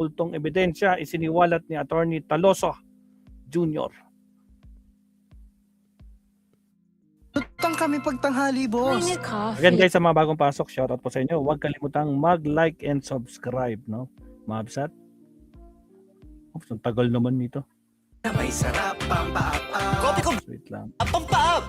Ultong ebidensya isiniwalat ni Attorney Talosa Jr. Tutang kami pagtanghali, boss. Again guys, sa mga bagong pasok, shoutout po sa inyo. Huwag kalimutang mag-like and subscribe, no? Mabsat. Oops, ang tagal naman nito. May sarap, pampaap. Kopi ko, Wait lang. pampaap!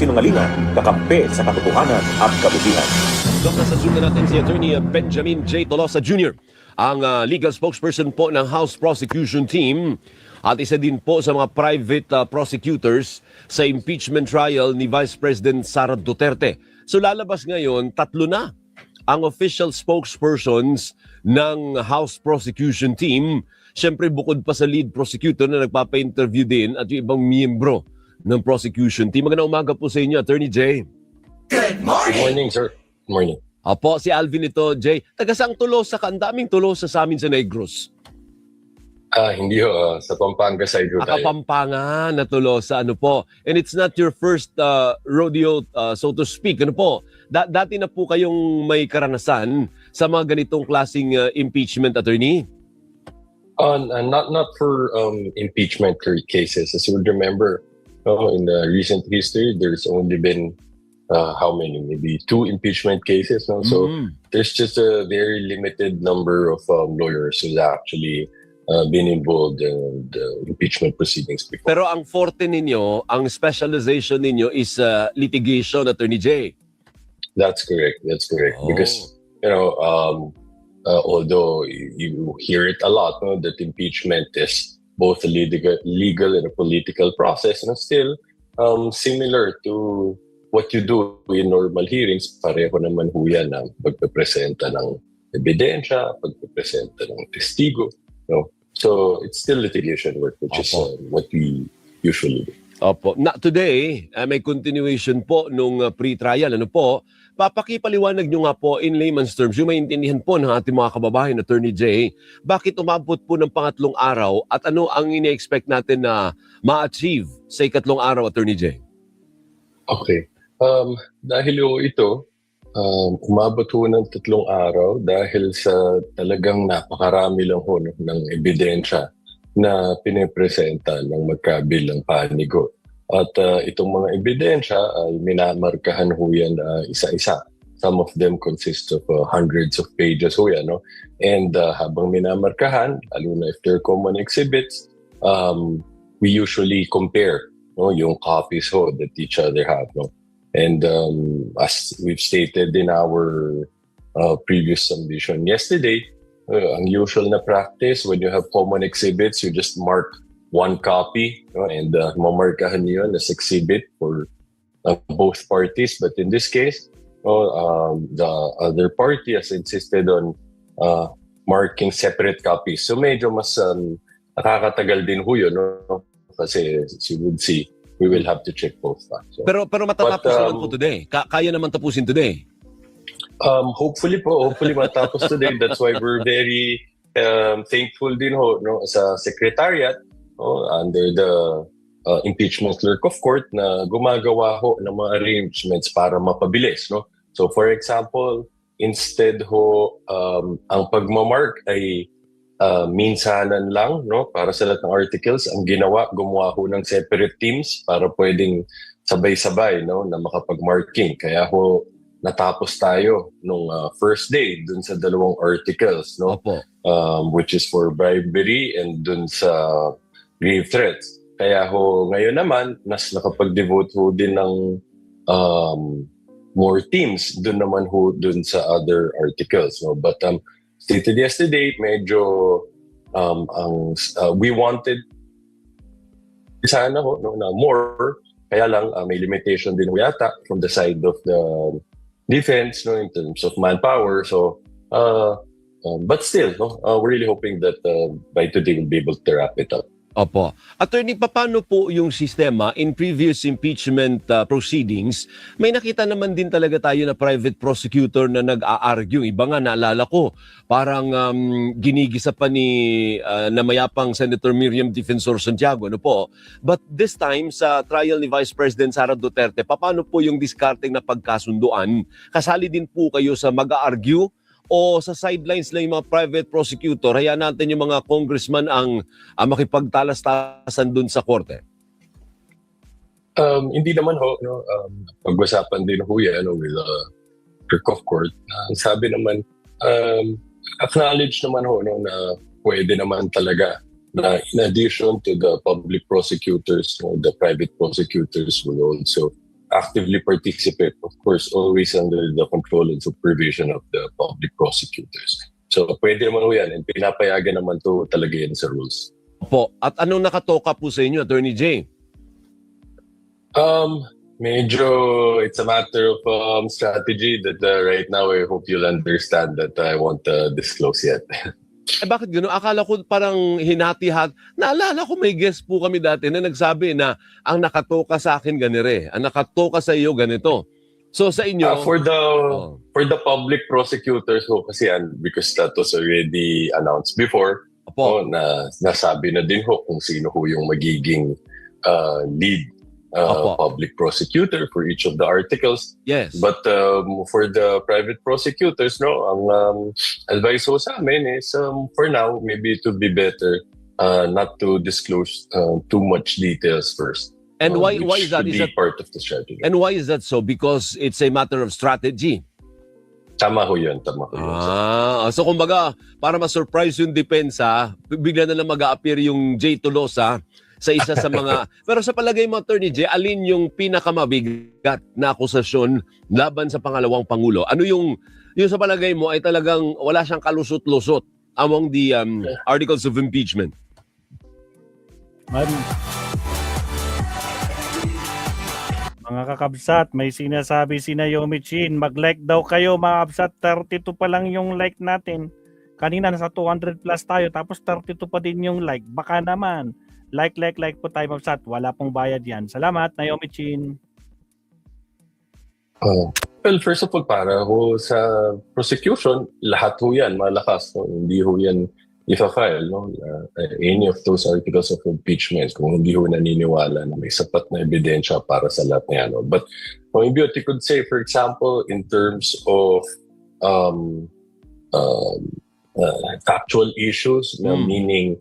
Sinungalingan, kakampi sa katotohanan at kabutihan. Dok, nasa Zoom na natin si Attorney Benjamin J. Tolosa Jr., ang legal spokesperson po ng House Prosecution Team at isa din po sa mga private prosecutors sa impeachment trial ni Vice President Sara Duterte. So lalabas ngayon, 3 na ang official spokespersons ng House Prosecution Team. Siyempre bukod pa sa lead prosecutor na nagpapa-interview din at yung ibang miyembro ng prosecution team. Magandang umaga po sa inyo, Attorney J. Good morning, sir. Good morning. Apo, si Alvin ito, Jay. Tagasang Tolosa ka, ang daming Tolosa sa amin sa Negros. Hindi ho, sa Pampanga side ho tayo. Akapampangan na Tolosa, ano po. And it's not your first rodeo, so to speak, ano po. Dati na po kayong may karanasan sa mga ganitong klaseng impeachment, Attorney? Not for impeachment cases. As you would remember, in the recent history, there's only been how many? Maybe 2 impeachment cases. No? So there's just a very limited number of lawyers who's actually been involved in the impeachment proceedings before. Pero ang forte ninyo, ang specialization ninyo is litigation, Attorney J. That's correct. That's correct. Oh. Because, although you hear it a lot, no, that impeachment is both a legal and a political process, and still similar to what you do in normal hearings, pareho naman ho yan ang pagpapresenta ng ebidensya, pagpapresenta ng testigo. No? So it's still litigation work, which is what we usually do. Opo. Today, may continuation po nung pre-trial. Ano po? Papakipaliwanag nyo nga po in layman's terms, yung maintindihan po ng ating mga kababayan, Attorney J, bakit umabot po ng pangatlong araw at ano ang ini-expect natin na ma-achieve sa ikatlong araw, Attorney J? Okay. Dahil ito, umabot ho ng 3 araw dahil sa talagang napakarami lang ho ng ebidensya na pinipresenta ng magkabilang panigo. At itong mga ebidensya ay minamarkahan ho yan isa-isa. Some of them consist of hundreds of pages ho yan. No? And habang minamarkahan, lalo na if they're common exhibits, we usually compare yung copies ho that each other have. No? And as we've stated in our previous submission yesterday, ang usual na practice when you have common exhibits, you just mark 1 copy and mamarkahan niyo as exhibit for both parties. But in this case, the other party has insisted on marking separate copies. So medyo mas nakakatagal din ho yun. No? Kasi as you would see, we will have to check both. So, pero matatapos naman po today. Kaya naman tapusin today. Hopefully matapos today. That's why we're very thankful din ho sa Secretariat under the impeachment clerk of court na gumagawa ho ng mga arrangements para mapabilis. No? So for example, instead ho ang pagmamark ay minsanan lang para sa lahat ng articles, ang gumawa ho ng separate teams para pwedeng sabay-sabay na makapag-marking. Kaya ho natapos tayo nung first day dun sa 2 articles, which is for bribery and dun sa grave threats. Kaya ho ngayon naman nas nakapag-devote ho din ng more teams dun naman ho dun sa other articles. No? But stated yesterday, medyo we wanted sana ho na more. Kaya lang may limitation din ho yata from the side of the defense in terms of manpower. So but still, we're really hoping that by today we'll be able to wrap it up. Opo. Attorney, paano po yung sistema in previous impeachment proceedings? May nakita naman din talaga tayo na private prosecutor na nag-a-argue. Iba nga, naalala ko, parang ginigisa pa ni namayapang Senator Miriam Defensor Santiago. Ano po? But this time, sa trial ni Vice President Sara Duterte, paano po yung discarding na pagkasunduan? Kasali din po kayo sa mag-a-argue? O sa sidelines lang yung mga private prosecutor, hayaan natin yung mga congressman ang makipagtalas-talasan dun sa korte? Hindi naman ho, no, pag-usapan din ho yan with the clerk of court. Sabi naman, acknowledge naman ho no, na pwede naman talaga na in addition to the public prosecutors, no, the private prosecutors will also actively participate, of course, always under the control and supervision of the public prosecutors. So, pwede naman ho yan. And pinapayagan naman to talaga yan sa rules. Opo. At anong nakatoka po sa inyo, Attorney Jay? Medyo it's a matter of strategy that right now I hope you'll understand that I won't disclose yet. Bakit gano'n? Akala ko parang hinati-hat. Naalala ko may guest po kami dati na nagsabi na ang nakatoka sa akin ganire, ang nakatoka sa iyo ganito. So sa inyo... For the public prosecutors ho kasi yan, because that was already announced before, Opo. na nasabi na din ho kung sino ho yung magiging lead public prosecutor for each of the articles. Yes. But for the private prosecutors, no, ang advice ho sa amin is for now, maybe it would be better not to disclose too much details first. And why is that? Is that part of the strategy? And why is that so? Because it's a matter of strategy. Tama ho yun, tama ho yun. So kumbaga, para ma-surprise yung depensa, bigla na lang mag-a-appear yung Jay Tolosa sa isa sa mga... Pero sa palagay mo, Attorney Jay, alin yung pinakamabigat na akusasyon laban sa pangalawang Pangulo? Ano yung sa palagay mo ay talagang wala siyang kalusot-lusot among the articles of impeachment? Mga kakabsat, may sinasabi si Naomi Chin, mag-like daw kayo mga kabsat, 32 pa lang yung like natin. Kanina nasa 200 plus tayo, tapos 32 pa din yung like. Baka naman, like po tayo mga kabsat, wala pong bayad yan. Salamat, Naomi Chin. Well, first of all, para ho sa prosecution, lahat ho yan, malakas. No? Hindi ho yan i-file, no? Any of those articles of impeachment, kung hindi ho naniniwala na may sapat na ebidensya para sa lahat na yan. No? But maybe what you could say, for example, in terms of factual issues, meaning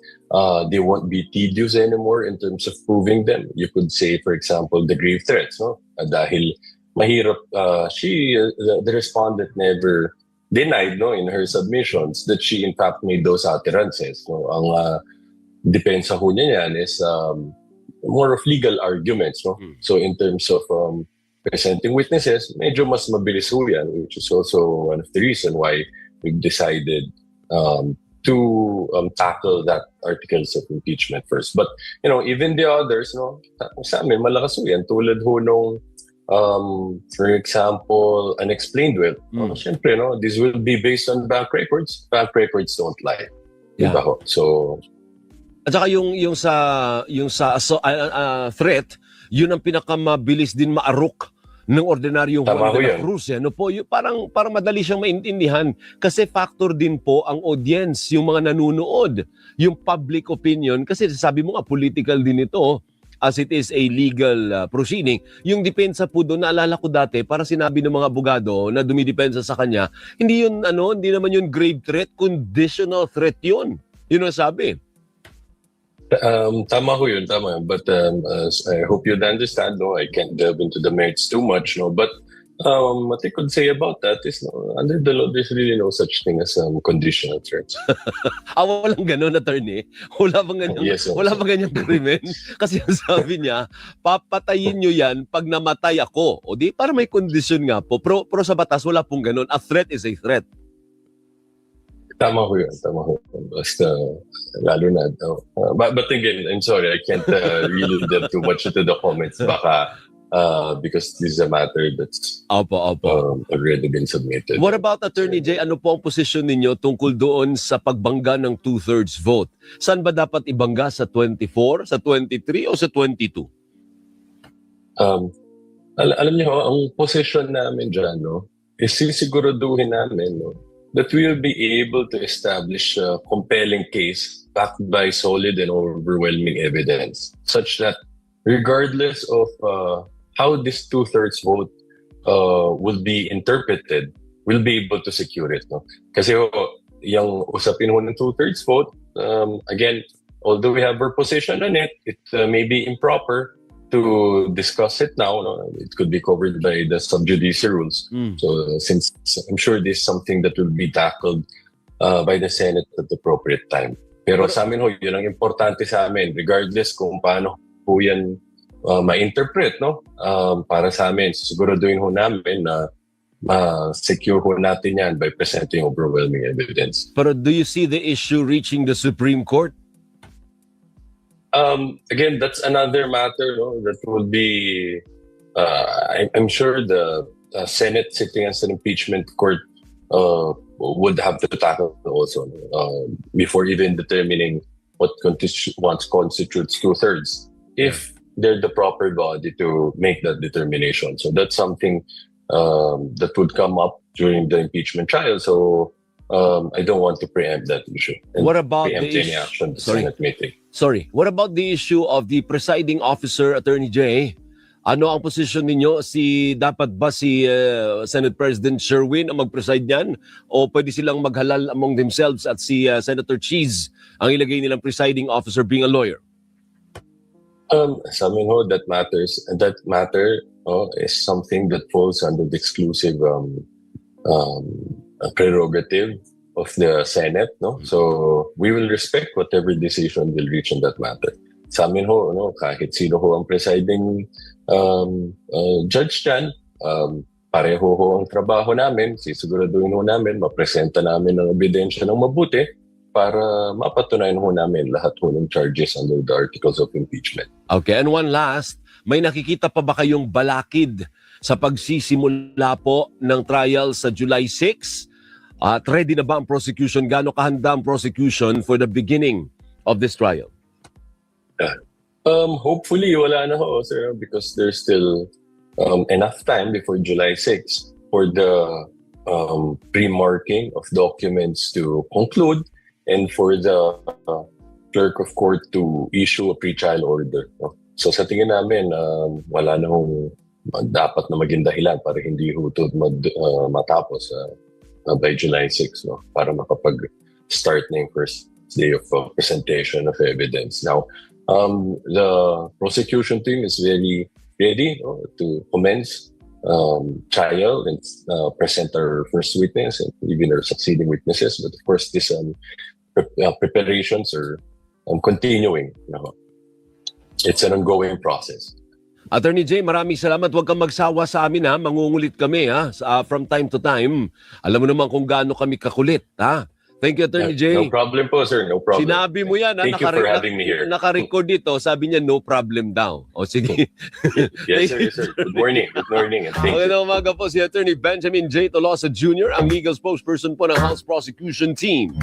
they won't be tedious anymore in terms of proving them. You could say, for example, the grave threats, no? Dahil mahirap, the respondent never denied, no, in her submissions that she in fact made those utterances. No? Ang depensa ho niya yan is more of legal arguments. No? So in terms of presenting witnesses, medyo mas mabilis ho yan, which is also one of the reason why we've decided to tackle that articles of impeachment first. But, you know, even the others, no, sa amin, malakas ho yan. Tulad ho nung, for example, unexplained will. Siyempre, no, this will be based on bank records. Bank records don't lie. Yeah. Diba ho? So, at saka yung sa threat, yun ang pinakamabilis din maarok ng ordinaryong Juan de la Cruz. Ano po, parang madali siyang maintindihan kasi factor din po ang audience, yung mga nanunood, yung public opinion. Kasi sabi mo nga, political din ito as it is a legal proceeding. Yung depensa po doon, naalala ko dati, para sinabi ng mga abogado na dumidepensa sa kanya, hindi naman yun grave threat, conditional threat yun. Yun ang sabi. Tama ho yun, tama. But I hope you'd understand, no, I can't delve into the merits too much, no. But what I could say about that is, no, under the law, there's really no such thing as conditional threats. Walang ganun, attorney. Wala bang ganyan? Yes, wala bang ganyang krimen? Kasi ang sabi niya, papatayin nyo yan pag namatay ako. O di, para may kondisyon nga po. Pero sa batas, wala pong ganun. A threat is a threat. Tama ho yun, tama ho. Basta, lalo na. But again, I'm sorry, I can't really delve too much into the comments. Baka because this is a matter that's Opo. already been submitted. What about Attorney Jay? Ano po ang posisyon ninyo tungkol doon sa pagbangga ng 2/3 vote? Saan ba dapat ibangga? Sa 24, sa 23 o sa 22? Alam niyo, ang position namin dyan, no, is sisiguraduhin namin, no, that we will be able to establish a compelling case backed by solid and overwhelming evidence, such that regardless of how this 2/3 vote will be interpreted, we'll be able to secure it. No? Kasi yung usapin ho ng 2/3 vote, again, although we have our position on it, it may be improper to discuss it now. No? It could be covered by the sub judice rules. So since I'm sure this is something that will be tackled by the Senate at the appropriate time. Pero sa amin ho, yun ang importante sa amin, regardless kung paano po yan ma-interpret, no? Para sa amin, siguraduhin ho namin na ma-secure ho natin yan by presenting overwhelming evidence. Pero do you see the issue reaching the Supreme Court? Again, that's another matter, no? That will be, I'm sure the Senate sitting as an impeachment court would have to tackle also before even determining what constitutes 2/3. If they're the proper body to make that determination. So that's something that would come up during the impeachment trial. So I don't want to preempt that issue. And What about preempt the any issue? action the Sorry. Senate may take. Sorry. What about the issue of the presiding officer, Attorney Jay? Ano ang posisyon ninyo? Dapat ba si Senate President Sherwin ang mag-preside niyan? O pwede silang maghalal among themselves at si Senator Cheese ang ilagay nilang presiding officer being a lawyer? Sa amin ho, that matter is something that falls under the exclusive prerogative of the Senate. No? So we will respect whatever decision will reach on that matter. Sa amin ho, no, kahit sino ho ang presiding judge dyan, pareho ho ang trabaho namin, sisiguraduhin ho namin, mapresenta namin ang ebidensya ng mabuti para mapatunayan ho namin lahat ho ng charges under the articles of impeachment. Okay, and one last, may nakikita pa ba kayong balakid sa pagsisimula po ng trial sa July 6? At ready na ba ang prosecution? Gaano kahanda ang prosecution for the beginning of this trial? Hopefully, wala na ho, sir, because there's still enough time before July 6 for the pre-marking of documents to conclude and for the clerk of court to issue a pre-trial order. No? So sa tingin namin, wala na hong dapat na maging dahilan para hindi ho ito matapos by July 6, no? Para makapag-start na yung first day of presentation of evidence. Now, the prosecution team is very ready, no, to commence trial and present our first witness and even our succeeding witnesses. But of course, these preparations are continuing. No? It's an ongoing process. Attorney Jay, maraming salamat. Huwag kang magsawa sa amin, ha. Mangungulit kami, ha, from time to time. Alam mo naman kung gaano kami kakulit, ha. Thank you, Attorney Jay. No problem po, sir. No problem. Sinabi mo yan, ha. Thank you for having me here. Naka-record dito. Sabi niya, no problem daw. O sige. Yes, sir. Yes, sir. Good morning. Good morning. And thank you. Magandang umaga po si Attorney Benjamin J. Tolosa Jr., ang legal spokesperson po ng House Prosecution Team.